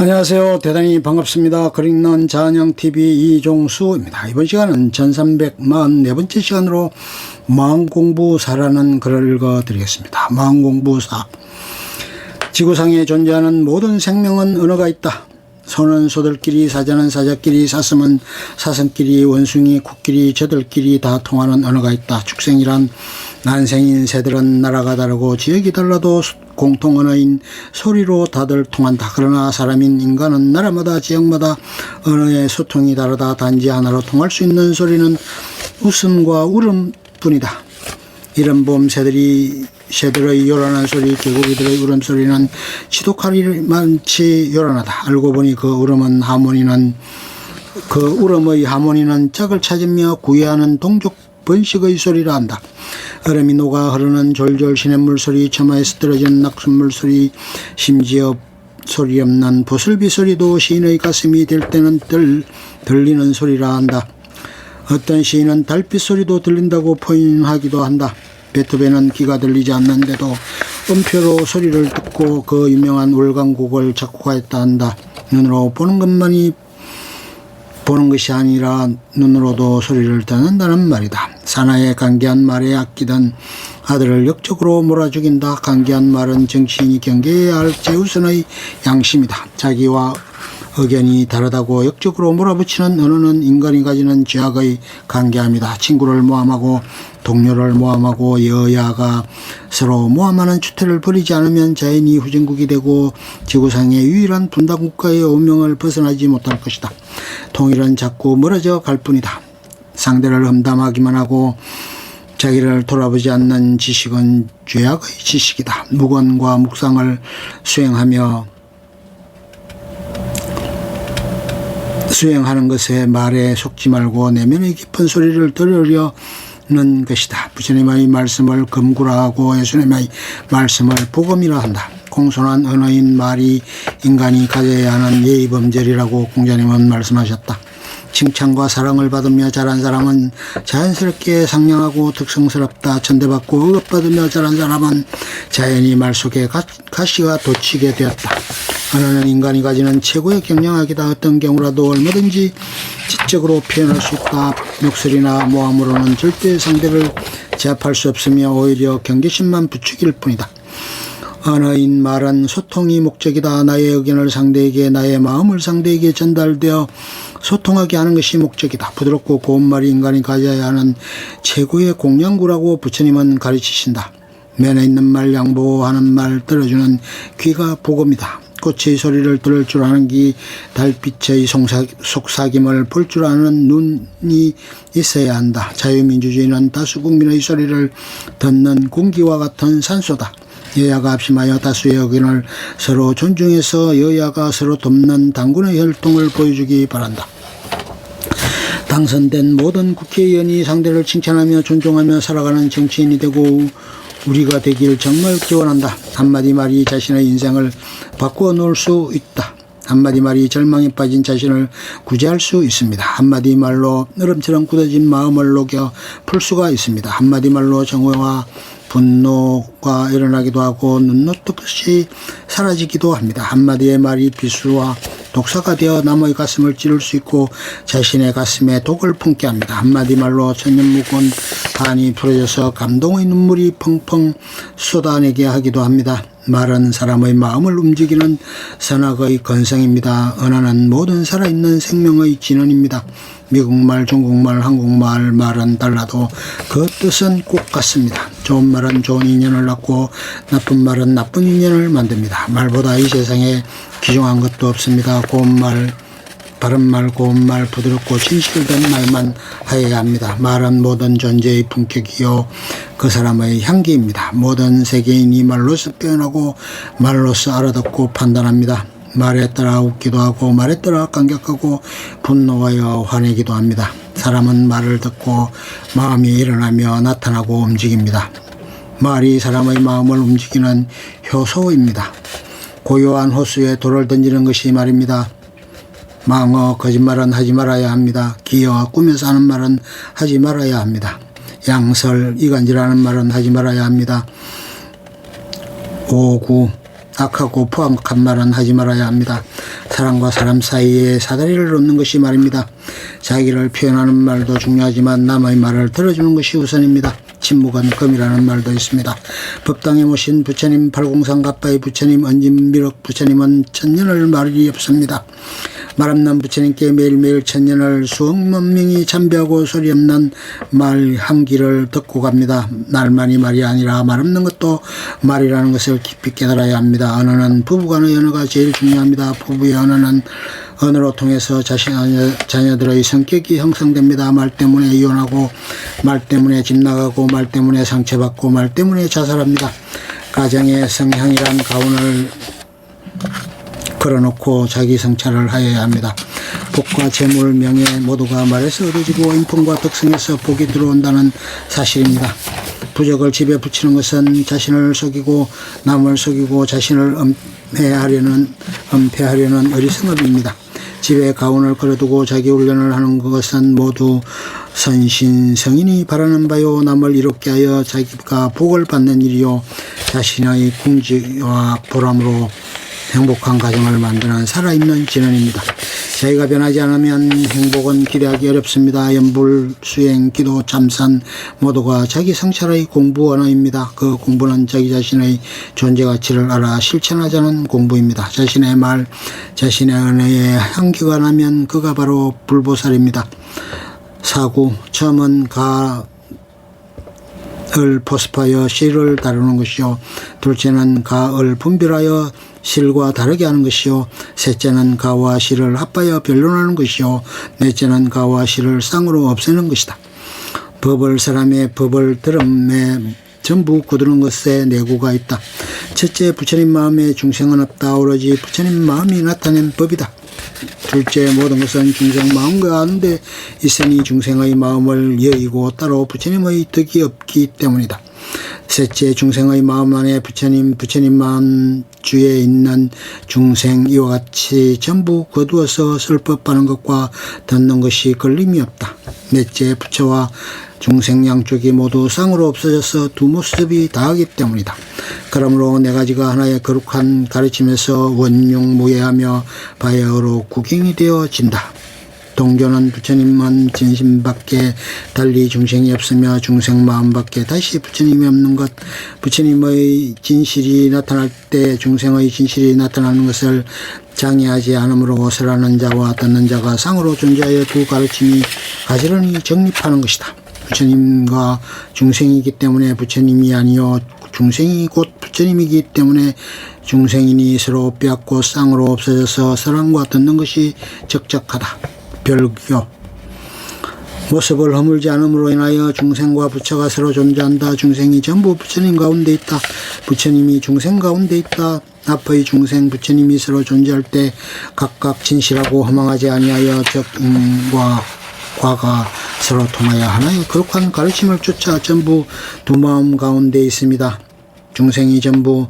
안녕하세요. 대단히 반갑습니다. 글 읽는 자연형TV 이종수입니다. 이번 시간은 1344번째 시간으로 마음공부사라는 글을 읽어드리겠습니다. 마음공부사. 지구상에 존재하는 모든 생명은 언어가 있다. 소는 소들끼리, 사자는 사자끼리, 사슴은 사슴끼리, 원숭이, 코끼리, 저들끼리 다 통하는 언어가 있다. 축생이란 난생인 새들은 나라가 다르고 지역이 달라도 공통 언어인 소리로 다들 통한다. 그러나 사람인 인간은 나라마다 지역마다 언어의 소통이 다르다. 단지 하나로 통할 수 있는 소리는 웃음과 울음뿐이다. 이른 봄 새들의 요란한 소리, 개구리들의 울음소리는 지독하리만치 요란하다. 알고 보니 그 울음의 하모니는 짝을 찾으며 구애하는 동족 번식의 소리라 한다. 얼음이 녹아 흐르는 졸졸 시냇물 소리, 처마에서 떨어지는 낙숫물 소리, 심지어 소리 없는 보슬비 소리도 시인의 가슴이 될 때는 들리는 소리라 한다. 어떤 시인은 달빛 소리도 들린다고 포인하기도 한다. 베토벤은 귀가 들리지 않는데도 음표로 소리를 듣고 그 유명한 월광곡을 작곡하였다 한다. 눈으로 보는 것이 아니라 눈으로도 소리를 듣는다는 말이다. 사나이의 간계한 말에 아끼던 아들을 역적으로 몰아 죽인다. 간계한 말은 정치인이 경계해야 할 최우선의 양심이다. 자기와 의견이 다르다고 역적으로 몰아붙이는 언어는 인간이 가지는 죄악의 간계함이다. 친구를 모함하고 동료를 모함하고 여야가 서로 모함하는 추태를 버리지 않으면 자연이 후진국이 되고 지구상의 유일한 분단국가의 오명을 벗어나지 못할 것이다. 통일은 자꾸 멀어져 갈 뿐이다. 상대를 험담하기만 하고 자기를 돌아보지 않는 지식은 죄악의 지식이다. 묵언과 묵상을 수행하는 것에 말에 속지 말고 내면의 깊은 소리를 들으려는 것이다. 부처님의 말씀을 금구라하고 예수님의 말씀을 복음이라 한다. 공손한 언어인 말이 인간이 가져야 하는 예의범절이라고 공자님은 말씀하셨다. 칭찬과 사랑을 받으며 자란 사람은 자연스럽게 상냥하고 특성스럽다. 천대받고 의업받으며 자란 사람은 자연히 말 속에 가시가 돋치게 되었다. 언어는 인간이 가지는 최고의 경량학이다. 어떤 경우라도 얼마든지 지적으로 표현할 수 있다. 목소리나 모함으로는 절대 상대를 제압할 수 없으며 오히려 경계심만 부추길 뿐이다. 언어인 말은 소통이 목적이다. 나의 의견을 상대에게, 나의 마음을 상대에게 전달되어 소통하게 하는 것이 목적이다. 부드럽고 고운 말이 인간이 가져야 하는 최고의 공양구라고 부처님은 가르치신다. 면에 있는 말, 양보하는 말, 들어주는 귀가 복음이다. 꽃의 소리를 들을 줄 아는 귀, 달빛의 속삭임을 볼 줄 아는 눈이 있어야 한다. 자유민주주의는 다수 국민의 소리를 듣는 공기와 같은 산소다. 여야가 합심하여 다수의 의견을 서로 존중해서 여야가 서로 돕는 당군의 혈통을 보여주기 바란다. 당선된 모든 국회의원이 상대를 칭찬하며 존중하며 살아가는 정치인이 되고 우리가 되길 정말 기원한다. 한마디 말이 자신의 인생을 바꾸어 놓을 수 있다. 한마디 말이 절망에 빠진 자신을 구제할 수 있습니다. 한마디 말로 얼음처럼 굳어진 마음을 녹여 풀 수가 있습니다. 한마디 말로 정오와 분노가 일어나기도 하고 눈노뜨듯이 사라지기도 합니다. 한마디의 말이 비수와 독사가 되어 남의 가슴을 찌를 수 있고 자신의 가슴에 독을 품게 합니다. 한마디 말로 천년묵은 한이 풀어져서 감동의 눈물이 펑펑 쏟아내게 하기도 합니다. 말은 사람의 마음을 움직이는 선악의 건성입니다. 언어는 모든 살아있는 생명의 진원입니다. 미국말, 중국말, 한국말 말은 달라도 그 뜻은 꼭 같습니다. 좋은 말은 좋은 인연을 낳고 나쁜 말은 나쁜 인연을 만듭니다. 말보다 이 세상에 귀중한 것도 없습니다. 고운 말, 바른 말, 고운 말, 부드럽고 진실된 말만 하여야 합니다. 말은 모든 존재의 품격이요 그 사람의 향기입니다. 모든 세계인이 말로서 표현하고 말로서 알아듣고 판단합니다. 말에 따라 웃기도 하고 말에 따라 감격하고 분노하여 화내기도 합니다. 사람은 말을 듣고 마음이 일어나며 나타나고 움직입니다. 말이 사람의 마음을 움직이는 효소입니다. 고요한 호수에 돌을 던지는 것이 말입니다. 망어, 거짓말은 하지 말아야 합니다. 기어, 꾸며서 하는 말은 하지 말아야 합니다. 양설, 이간질하는 말은 하지 말아야 합니다. 오구, 악하고 포악한 말은 하지 말아야 합니다. 사람과 사람 사이에 사다리를 놓는 것이 말입니다. 자기를 표현하는 말도 중요하지만 남의 말을 들어주는 것이 우선입니다. 침묵은 금이라는 말도 있습니다. 법당에 모신 부처님 팔공산 가빠의 부처님 언진미륵 부처님은 천년을 말이 없습니다. 말 없는 부처님께 매일매일 천년을 수억만 명이 참배하고 소리 없는 말 한기를 듣고 갑니다. 날만이 말이 아니라 말 없는 것도 말이라는 것을 깊이 깨달아야 합니다. 언어는 부부간의 언어가 제일 중요합니다. 부부의 언어는 언어로 통해서 자녀들의 성격이 형성됩니다. 말 때문에 이혼하고 말 때문에 집 나가고 말 때문에 상처받고 말 때문에 자살합니다. 가정의 성향이란 가운을 걸어놓고 자기 성찰을 하여야 합니다. 복과 재물, 명예 모두가 말에서 얻어지고 인품과 덕성에서 복이 들어온다는 사실입니다. 부적을 집에 붙이는 것은 자신을 속이고 남을 속이고 자신을 은폐하려는 어리석음입니다. 집에 가운을 걸어두고 자기 훈련을 하는 것은 모두 선신성인이 바라는 바요. 남을 이롭게 하여 자기가 복을 받는 일이요. 자신의 궁지와 보람으로 행복한 가정을 만드는 살아있는 진언입니다. 자기가 변하지 않으면 행복은 기대하기 어렵습니다. 연불, 수행, 기도, 참선 모두가 자기 성찰의 공부 언어입니다. 그 공부는 자기 자신의 존재 가치를 알아 실천하자는 공부입니다. 자신의 말, 자신의 언어에 향기가 나면 그가 바로 불보살입니다. 사구, 처음은 가을 포습하여 실을 다루는 것이요. 둘째는 가을 분별하여 실과 다르게 하는 것이요. 셋째는 가와 실을 합하여 변론하는 것이요. 넷째는 가와 실을 쌍으로 없애는 것이다. 법을 사람의 법을 들음에 전부 거두는 것에 내구가 있다. 첫째, 부처님 마음에 중생은 없다. 오로지 부처님 마음이 나타낸 법이다. 둘째, 모든 것은 중생 마음 가운데 있으니 중생의 마음을 여의고 따로 부처님의 덕이 없기 때문이다. 셋째, 중생의 마음 안에 부처님 마음 주에 있는 중생 이와 같이 전부 거두어서 설법하는 것과 듣는 것이 걸림이 없다. 넷째, 부처와 중생 양쪽이 모두 쌍으로 없어져서 두 모습이 다하기 때문이다. 그러므로 네 가지가 하나의 거룩한 가르침에서 원흉무예하며 바야흐로 구경이 되어진다. 동교는 부처님은 진심밖에 달리 중생이 없으며 중생 마음밖에 다시 부처님이 없는 것. 부처님의 진실이 나타날 때 중생의 진실이 나타나는 것을 장애하지 않으므로 설하는 자와 듣는 자가 상으로 존재하여 두 가르침이 가지런히 정립하는 것이다. 부처님과 중생이기 때문에 부처님이 아니요 중생이 곧 부처님이기 때문에 중생이니 서로 빼앗고 쌍으로 없어져서 사랑과 듣는 것이 적적하다. 별교 모습을 허물지 않음으로 인하여 중생과 부처가 서로 존재한다. 중생이 전부 부처님 가운데 있다. 부처님이 중생 가운데 있다. 앞의 중생 부처님이 서로 존재할 때 각각 진실하고 허망하지 아니하여 적과 과가 서로 통하여 하나의 거룩한 가르침을 쫓아 전부 두 마음 가운데 있습니다. 중생이 전부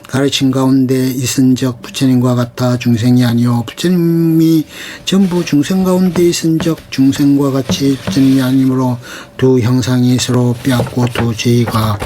가르침 가운데 있은적 부처님과 같아 중생이 아니요 부처님이 전부 중생 가운데 있은적 중생과 같이 부처님이 아니므로 두 형상이 서로 빼앗고 두 지위가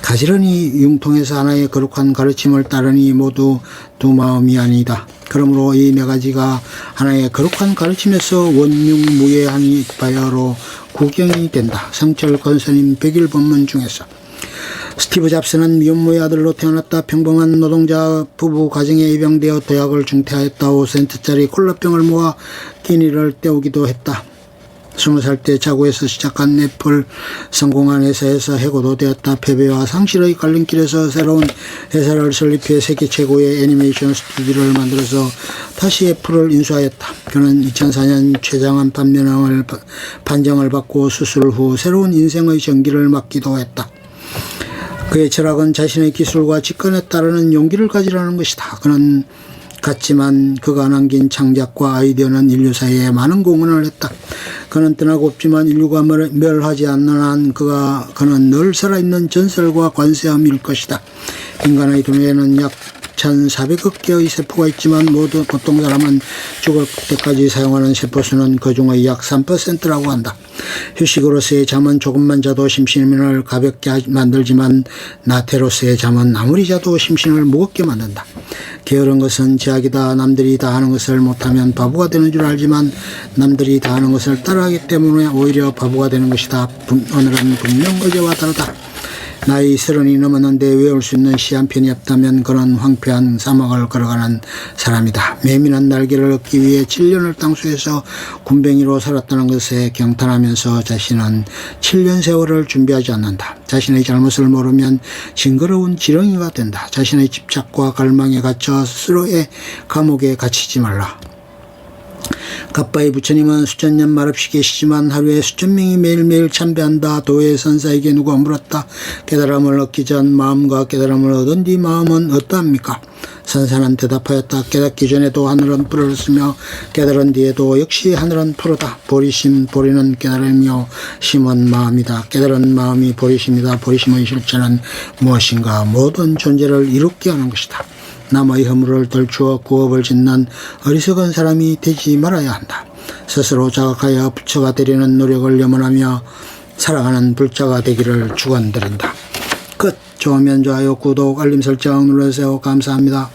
가지런히 융통해서 하나의 거룩한 가르침을 따르니 모두 두 마음이 아니다. 그러므로 이 네 가지가 하나의 거룩한 가르침에서 원흉무예하니 바야흐로 구경이 된다. 성철 권스님 백일 법문 중에서 스티브 잡스는 미혼모의 아들로 태어났다. 평범한 노동자 부부 가정에 입양되어 도약을 중퇴하였다. 5센트짜리 콜라병을 모아 끼니를 때우기도 했다. 20살 때 자구에서 시작한 애플 성공한 회사에서 해고도 되었다. 패배와 상실의 갈림길에서 새로운 회사를 설립해 세계 최고의 애니메이션 스튜디오를 만들어서 다시 애플을 인수하였다. 그는 2004년 최장암 판정을 받고 수술 후 새로운 인생의 전기를 맞기도 했다. 그의 철학은 자신의 기술과 직관에 따르는 용기를 가지라는 것이다. 그는 같지만 그가 남긴 창작과 아이디어는 인류 사회에 많은 공헌을 했다. 그는 떠나고 없지만 인류가 멸하지 않는 한 그는 늘 살아있는 전설과 관세음일 것이다. 인간의 두뇌에는 약 6,400억 개의 세포가 있지만 모두 보통 사람은 죽을 때까지 사용하는 세포수는 그중의 약 3%라고 한다. 휴식으로서의 잠은 조금만 자도 심신을 가볍게 만들지만 나태로서의 잠은 아무리 자도 심신을 무겁게 만든다. 게으른 것은 제약이다. 남들이 다 하는 것을 못하면 바보가 되는 줄 알지만 남들이 다 하는 것을 따라하기 때문에 오히려 바보가 되는 것이다. 오늘은 분명 어제와 다르다. 나이 30이 넘었는데 외울 수 있는 시 한 편이 없다면 그런 황폐한 사막을 걸어가는 사람이다. 매민한 날개를 얻기 위해 7년을 땅속에서 군뱅이로 살았다는 것에 경탄하면서 자신은 7년 세월을 준비하지 않는다. 자신의 잘못을 모르면 징그러운 지렁이가 된다. 자신의 집착과 갈망에 갇혀 스스로의 감옥에 갇히지 말라. 가빠의 부처님은 수천 년 말없이 계시지만 하루에 수천 명이 매일매일 참배한다. 도의 선사에게 누가 물었다. 깨달음을 얻기 전 마음과 깨달음을 얻은 뒤 마음은 어떠합니까? 선사는 대답하였다. 깨닫기 전에도 하늘은 푸르렀으며 깨달은 뒤에도 역시 하늘은 푸르다. 보리심, 보리는 깨달음이요 심은 마음이다. 깨달은 마음이 보리심이다. 보리심의 실체는 무엇인가? 모든 존재를 이롭게 하는 것이다. 남의 허물을 덜추어 구업을 짓는 어리석은 사람이 되지 말아야 한다. 스스로 자각하여 부처가 되려는 노력을 염원하며 살아가는 불자가 되기를 축원드린다. 끝. 좋으면 좋아요, 구독, 알림 설정 눌러주세요. 감사합니다.